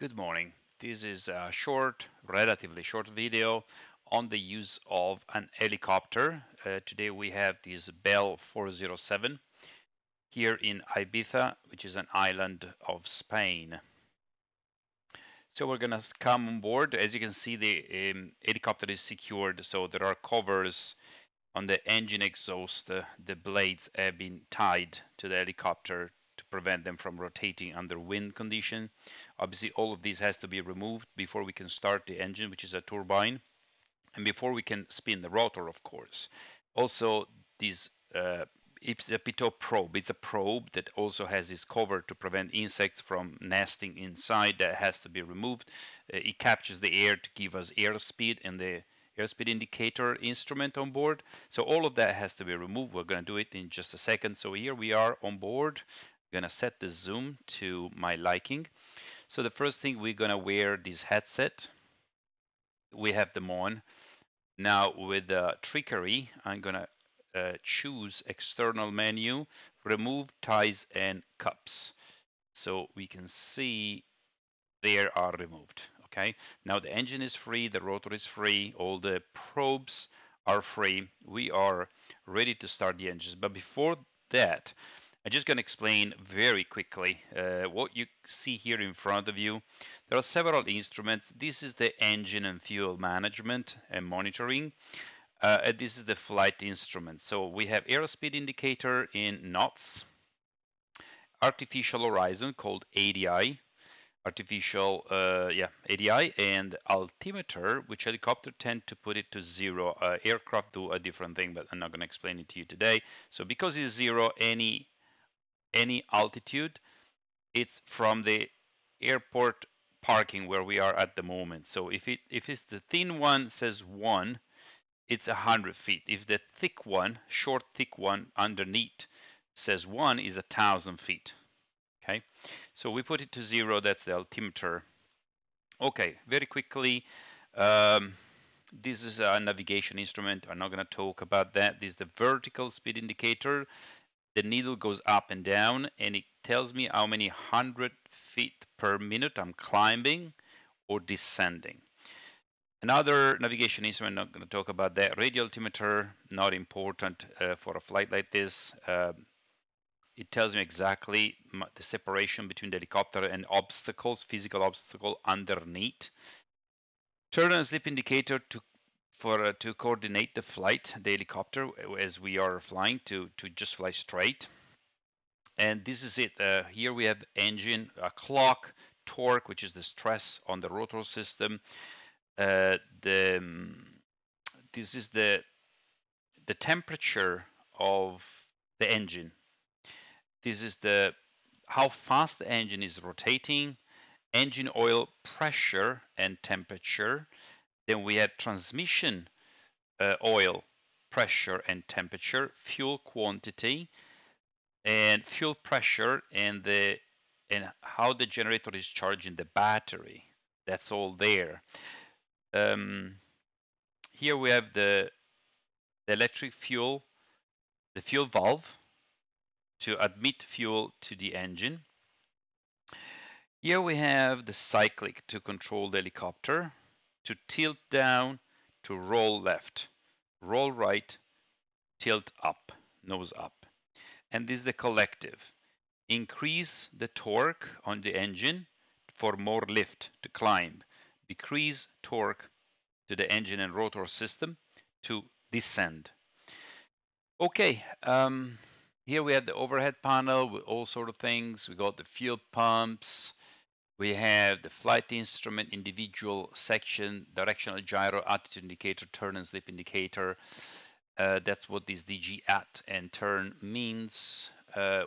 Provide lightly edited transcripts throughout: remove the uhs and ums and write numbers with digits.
Good morning. This is a short, relatively short video on the use of an helicopter. Today we have this Bell 407 here in Ibiza, which is an island of Spain. So we're gonna come on board. As you can see, the helicopter is secured, so there are covers on the engine exhaust. The blades have been tied to the helicopter to prevent them from rotating under wind condition. Obviously, all of this has to be removed before we can start the engine, which is a turbine, and before we can spin the rotor, of course. Also, this it's a pitot probe. It's a probe that also has this cover to prevent insects from nesting inside. That has to be removed. It captures the air to give us airspeed and the airspeed indicator instrument on board. So all of that has to be removed. We're going to do it in just a second. So here we are on board. I'm going to set the zoom to my liking. So the first thing, we're going to wear this headset. We have them on. Now with trickery, I'm going to choose external menu, remove ties and cups. So we can see they are removed. Okay. Now the engine is free, the rotor is free, all the probes are free. We are ready to start the engines. But before that, I'm just going to explain very quickly what you see here in front of you. There are several instruments. This is the engine and fuel management and monitoring. And this is the flight instrument. So we have airspeed indicator in knots, artificial horizon called ADI, artificial ADI, and altimeter, which helicopter tend to put it to zero. Aircraft do a different thing, but I'm not going to explain it to you today. So because it's zero, any altitude, it's from the airport parking where we are at the moment. So if it's the thin one says 1, it's 100 feet. If the thick one, short thick one underneath says 1, is 1,000 feet. Okay, so we put it to 0. That's the altimeter. Okay, very quickly, um, this is a navigation instrument. I'm not going to talk about that. This is the vertical speed indicator. The needle goes up and down, and it tells me how many 100 feet per minute I'm climbing or descending. Another navigation instrument, not going to talk about that. Radio altimeter, not important for a flight like this. It tells me exactly the separation between the helicopter and obstacles, physical obstacle underneath. Turn and slip indicator to coordinate the flight, the helicopter, as we are flying to just fly straight. And this is it. Here we have engine, a clock, torque, which is the stress on the rotor system. This is the temperature of the engine. This is the how fast the engine is rotating, engine oil pressure and temperature. Then we have transmission oil pressure and temperature, fuel quantity, and fuel pressure, and how the generator is charging the battery. That's all there. Here we have the electric fuel, the fuel valve to admit fuel to the engine. Here we have the cyclic to control the helicopter, to tilt down, to roll left, roll right, tilt up, nose up. And this is the collective. Increase the torque on the engine for more lift to climb. Decrease torque to the engine and rotor system to descend. Okay, here we have the overhead panel with all sort of things. We got the fuel pumps. We have the flight instrument, individual section, directional gyro, attitude indicator, turn and slip indicator. That's what this DG at and turn means.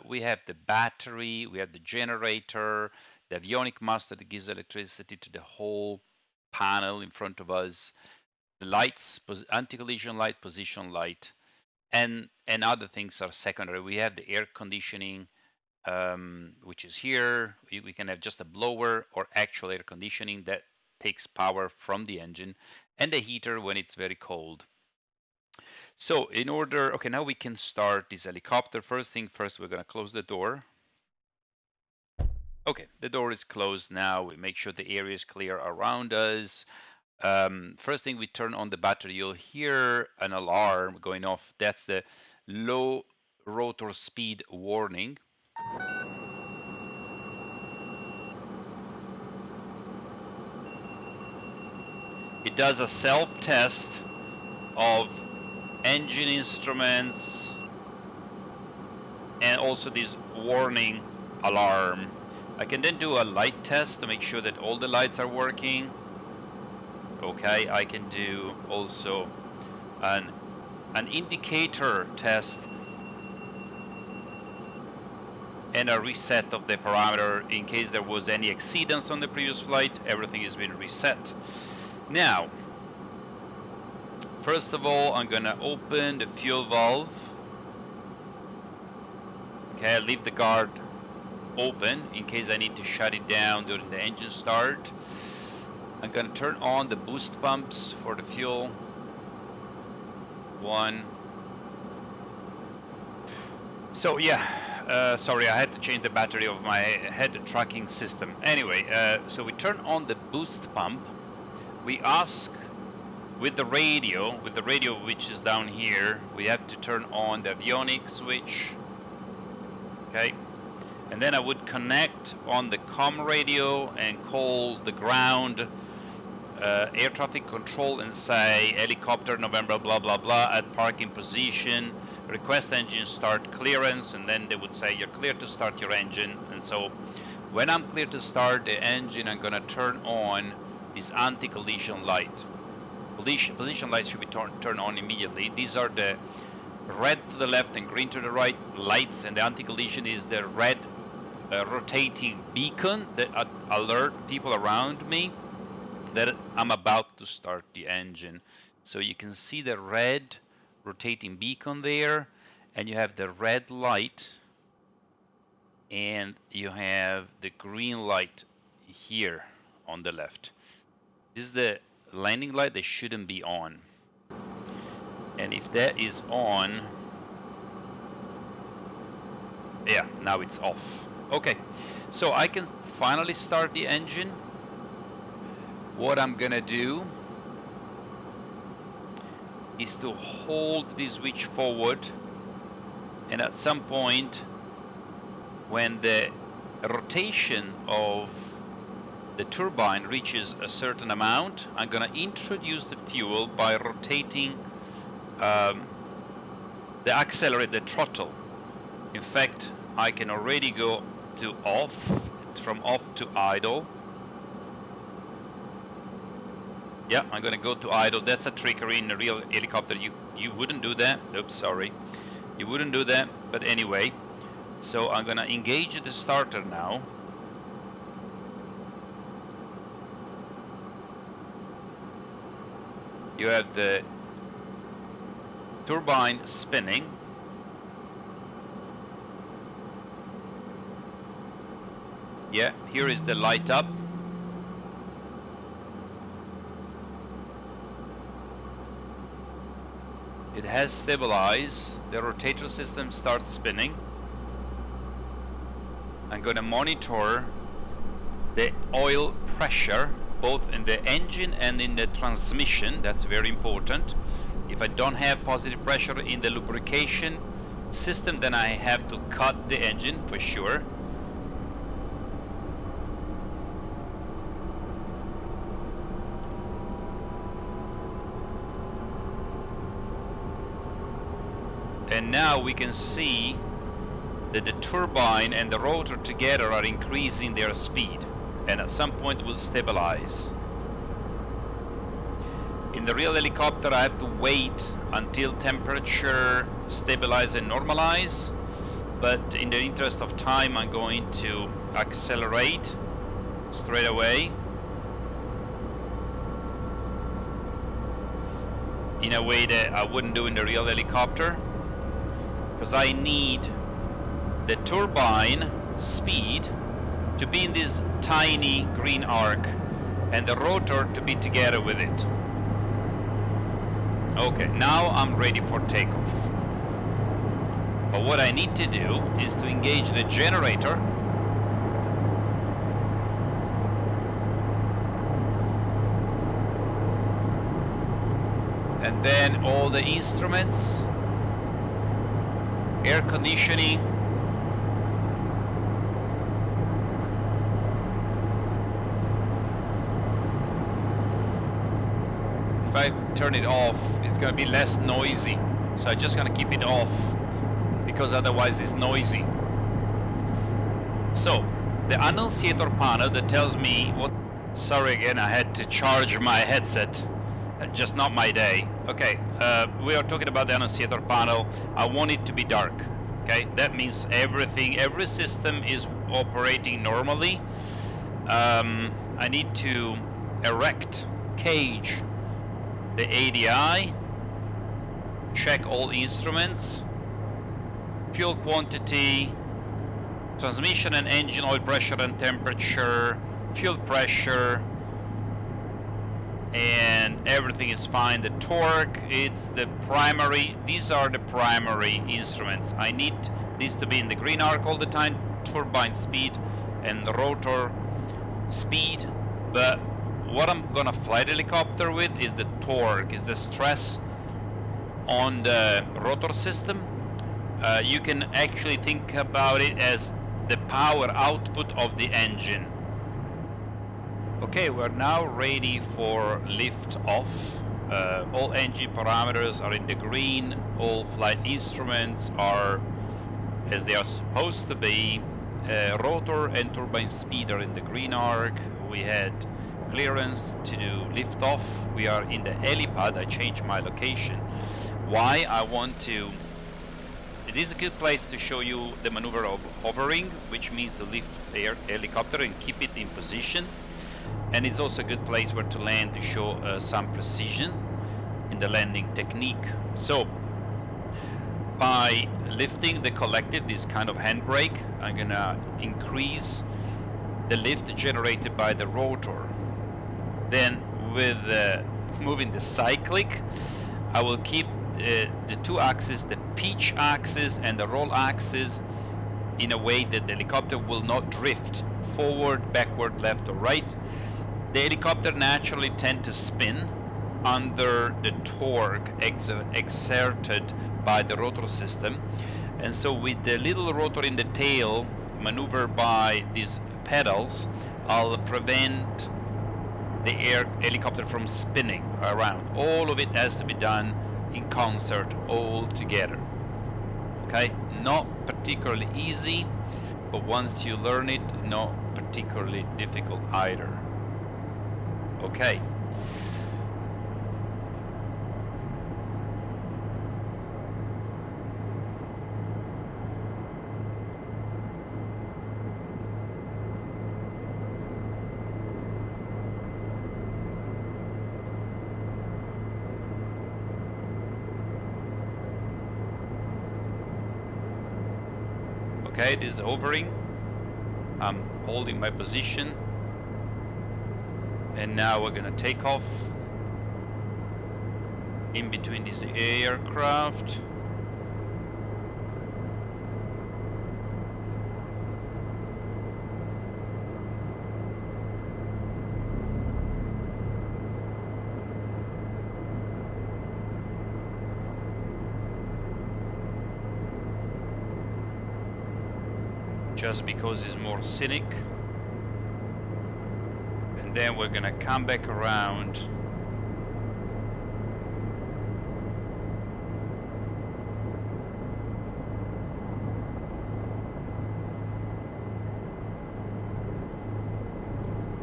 We have the battery, we have the generator, the avionic master that gives electricity to the whole panel in front of us, the lights, anti-collision light, position light, and other things are secondary. We have the air conditioning, which is here. We can have just a blower or actual air conditioning that takes power from the engine, and the heater when it's very cold. So in order, okay, now we can start this helicopter. First thing first, we're going to close the door. Okay, the door is closed now. We make sure the area is clear around us. First thing, we turn on the battery. You'll hear an alarm going off. That's the low rotor speed warning. It does a self-test of engine instruments and also this warning alarm. I can then do a light test to make sure that all the lights are working. Okay, I can do also an indicator test and a reset of the parameter in case there was any exceedance on the previous flight. Everything has been reset. Now, first of all, I'm gonna open the fuel valve. Okay, I leave the guard open in case I need to shut it down during the engine start. I'm gonna turn on the boost pumps for the fuel. 1. So yeah, sorry, I had to change the battery of my head tracking system. Anyway, so we turn on the boost pump. We ask with the radio which is down here, we have to turn on the avionics switch. Okay, and then I would connect on the comm radio and call the ground air traffic control and say helicopter November blah blah blah at parking position, request engine start clearance, and then they would say you're clear to start your engine. And so when I'm clear to start the engine, I'm gonna turn on this anti-collision light. Collision lights should be turned on immediately. These are the red to the left and green to the right lights, and the anti-collision is the red rotating beacon that alert people around me that I'm about to start the engine. So you can see the red rotating beacon there, and you have the red light, and you have the green light here on the left. This is the landing light that shouldn't be on. And if that is on, yeah, now it's off. Okay, so I can finally start the engine. What I'm gonna do is to hold this switch forward, and at some point when the rotation of the turbine reaches a certain amount, I'm gonna introduce the fuel by rotating the accelerator, the throttle. In fact, I can already go to off, from off to idle. Yeah, I'm gonna go to idle. That's a trickery in a real helicopter. You wouldn't do that. Oops, sorry. You wouldn't do that, but anyway. So I'm gonna engage the starter now. You have the turbine spinning. Yeah, here is the light up. It has stabilized. The rotator system starts spinning. I'm going to monitor the oil pressure both in the engine and in the transmission. That's very important. If I don't have positive pressure in the lubrication system, then I have to cut the engine for sure. And now we can see that the turbine and the rotor together are increasing their speed, and at some point will stabilize. In the real helicopter, I have to wait until temperature stabilize and normalize, but in the interest of time, I'm going to accelerate straight away in a way that I wouldn't do in the real helicopter, because I need the turbine speed to be in this tiny green arc and the rotor to be together with it. Okay, now I'm ready for takeoff. But what I need to do is to engage the generator And then all the instruments, air conditioning, if I turn it off, it's gonna be less noisy. So I'm just gonna keep it off because otherwise it's noisy. So the annunciator panel that tells me what, sorry again, I had to charge my headset, just not my day. Okay, we are talking about the annunciator panel. I want it to be dark. Okay, that means everything, every system is operating normally. I need to erect, cage the ADI, check all instruments, fuel quantity, transmission and engine oil pressure and temperature, fuel pressure, and everything is fine. The torque, it's the primary, these are the primary instruments. I need this to be in the green arc all the time, turbine speed and the rotor speed. But what I'm gonna fly the helicopter with is the torque, is the stress on the rotor system. You can actually think about it as the power output of the engine. Okay, we're now ready for lift off. All engine parameters are in the green, all flight instruments are as they are supposed to be. Rotor and turbine speed are in the green arc. We had clearance to do lift off. We are in the helipad. I changed my location. Why? I want to, it is a good place to show you the maneuver of hovering, which means to lift the helicopter and keep it in position. And it's also a good place where to land to show some precision in the landing technique. So by lifting the collective, this kind of handbrake, I'm gonna increase the lift generated by the rotor. Then with moving the cyclic, I will keep the two axes, the pitch axis and the roll axis, in a way that the helicopter will not drift forward, backward, left or right. The helicopter naturally tend to spin under the torque exerted by the rotor system, and so with the little rotor in the tail maneuvered by these pedals, I'll prevent the helicopter from spinning around. All of it has to be done in concert, all together. Okay, not particularly easy, but once you learn it, not particularly difficult either. Okay. Okay, this is hovering. I'm holding my position. And now we're gonna take off in between these aircraft. Just because it's more scenic. And then we're gonna come back around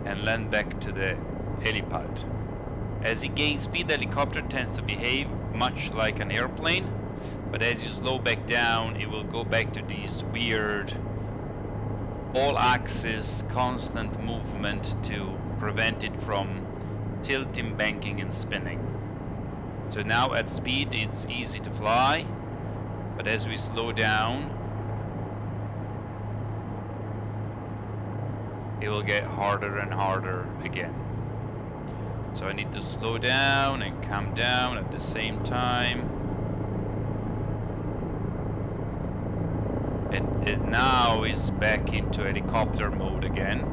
and land back to the helipad. As it gains speed, the helicopter tends to behave much like an airplane, but as you slow back down, it will go back to these weird all axis constant movement to prevent it from tilting, banking and spinning. So now at speed it's easy to fly, but as we slow down it will get harder and harder again. So I need to slow down and come down at the same time. And it now is back into helicopter mode again.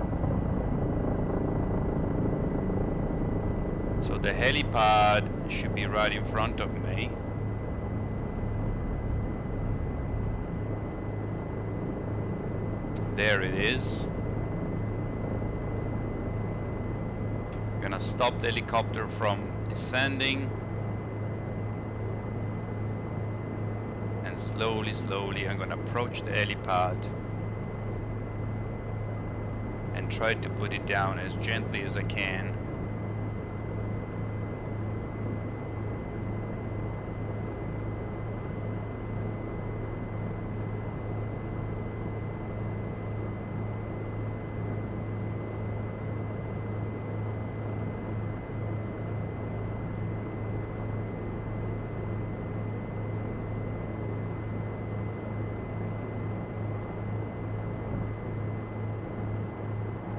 So the helipad It should be right in front of me. There it is. Gonna stop the helicopter from descending. And slowly I'm gonna approach the helipad and try to put it down as gently as I can.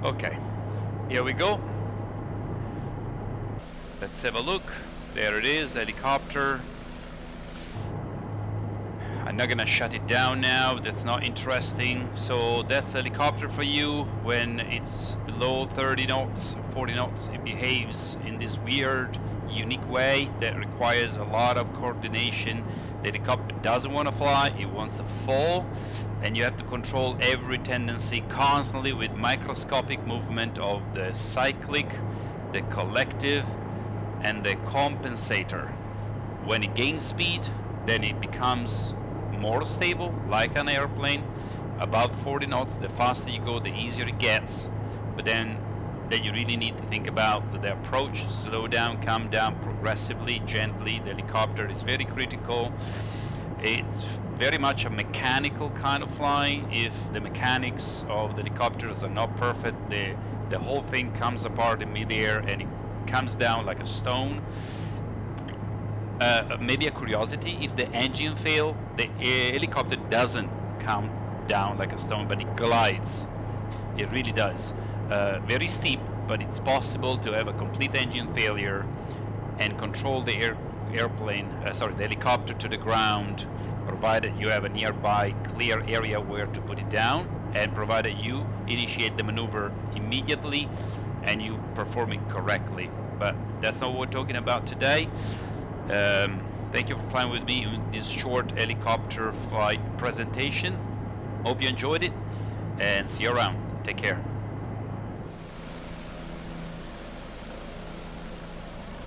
Okay, here we go. Let's have a look. There it is, helicopter. I'm not gonna shut it down now, that's not interesting. So that's the helicopter for you. When it's below 30 knots, 40 knots, it behaves in this weird, unique way that requires a lot of coordination. The helicopter doesn't want to fly, it wants to fall. And you have to control every tendency constantly with microscopic movement of the cyclic, the collective, and the compensator. When it gains speed, then it becomes more stable, like an airplane. Above 40 knots, the faster you go, the easier it gets. But then you really need to think about the approach. Slow down, calm down progressively, gently. The helicopter is very critical. It's very much a mechanical kind of flying. If the mechanics of the helicopters are not perfect, the whole thing comes apart in midair and it comes down like a stone. Maybe a curiosity, if the engine fails, the helicopter doesn't come down like a stone, but it glides. It really does. Very steep, but it's possible to have a complete engine failure and control the the helicopter to the ground, provided you have a nearby clear area where to put it down, and provided you initiate the maneuver immediately and you perform it correctly. But that's not what we're talking about today. Thank you for flying with me in this short helicopter flight presentation. Hope you enjoyed it, and see you around. Take care.